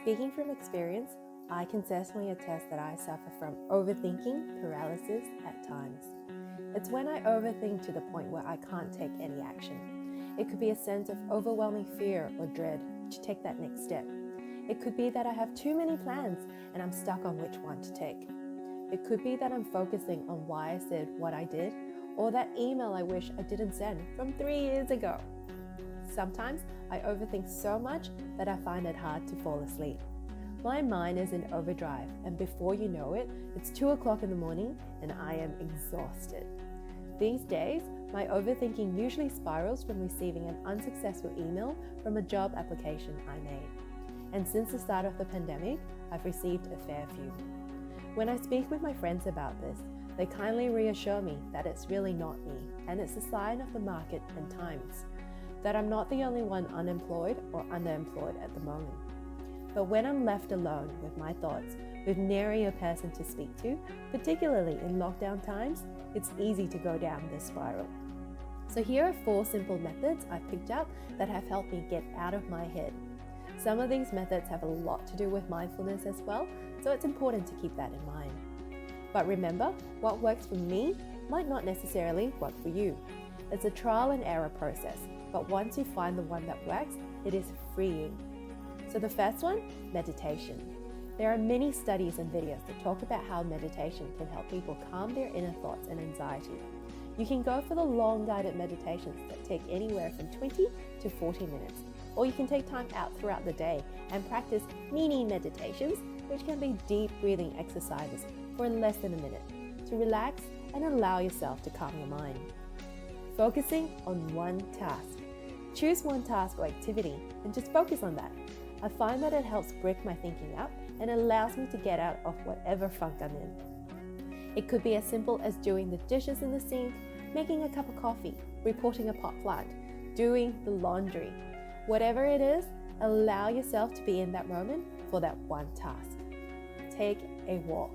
Speaking from experience, I can certainly attest that I suffer from overthinking paralysis at times. It's when I overthink to the point where I can't take any action. It could be a sense of overwhelming fear or dread to take that next step. It could be that I have too many plans and I'm stuck on which one to take. It could be that I'm focusing on why I said what I did, or that email I wish I didn't send from 3 years ago. Sometimes I overthink so much that I find it hard to fall asleep. My mind is in overdrive, and before you know it, it's 2 o'clock in the morning and I am exhausted. These days, my overthinking usually spirals from receiving an unsuccessful email from a job application I made. And since the start of the pandemic, I've received a fair few. When I speak with my friends about this, they kindly reassure me that it's really not me, and it's a sign of the market and times, that I'm not the only one unemployed or underemployed at the moment. But when I'm left alone with my thoughts, with nary a person to speak to, particularly in lockdown times, it's easy to go down this spiral. So here are 4 simple methods I've picked up that have helped me get out of my head. Some of these methods have a lot to do with mindfulness as well, so it's important to keep that in mind. But remember, what works for me might not necessarily work for you. It's a trial and error process, but once you find the one that works, it is freeing. So the first one, meditation. There are many studies and videos that talk about how meditation can help people calm their inner thoughts and anxiety. You can go for the long guided meditations that take anywhere from 20 to 40 minutes, or you can take time out throughout the day and practice mini meditations, which can be deep breathing exercises for less than a minute to relax and allow yourself to calm your mind. Focusing on one task. Choose one task or activity and just focus on that. I find that it helps break my thinking up and allows me to get out of whatever funk I'm in. It could be as simple as doing the dishes in the sink, making a cup of coffee, reporting a pot plant, doing the laundry. Whatever it is, allow yourself to be in that moment for that one task. Take a walk.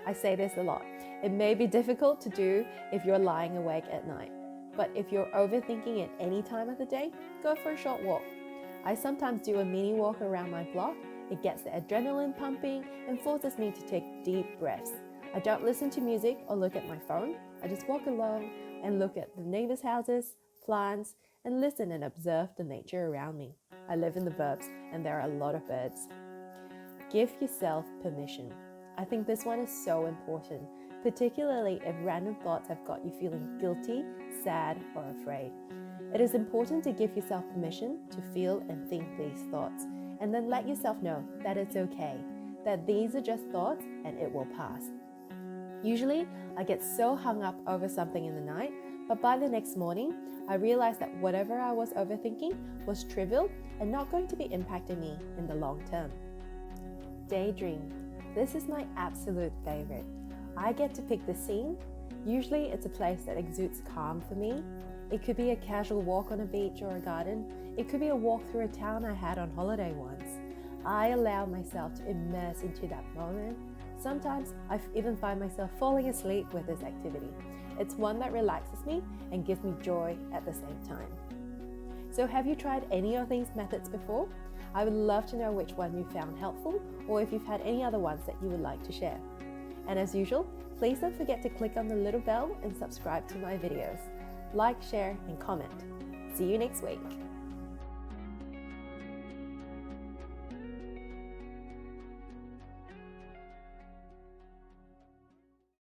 I say this a lot. It may be difficult to do if you're lying awake at night, but if you're overthinking at any time of the day, go for a short walk. I sometimes do a mini walk around my block. It gets the adrenaline pumping and forces me to take deep breaths. I don't listen to music or look at my phone. I just walk along and look at the neighbors' houses, plants, and listen and observe the nature around me. I live in the burbs and there are a lot of birds. Give yourself permission. I think this one is so important, particularly if random thoughts have got you feeling guilty, sad, or afraid. It is important to give yourself permission to feel and think these thoughts, and then let yourself know that it's okay, that these are just thoughts and it will pass. Usually, I get so hung up over something in the night, but by the next morning, I realized that whatever I was overthinking was trivial and not going to be impacting me in the long term. Daydream. This is my absolute favorite. I get to pick the scene. Usually, it's a place that exudes calm for me. It could be a casual walk on a beach or a garden. It could be a walk through a town I had on holiday once. I allow myself to immerse into that moment. Sometimes I even find myself falling asleep with this activity. It's one that relaxes me and gives me joy at the same time. So have you tried any of these methods before? I would love to know which one you found helpful, or if you've had any other ones that you would like to share. And as usual, please don't forget to click on the little bell and subscribe to my videos. Like, share, and comment. See you next week.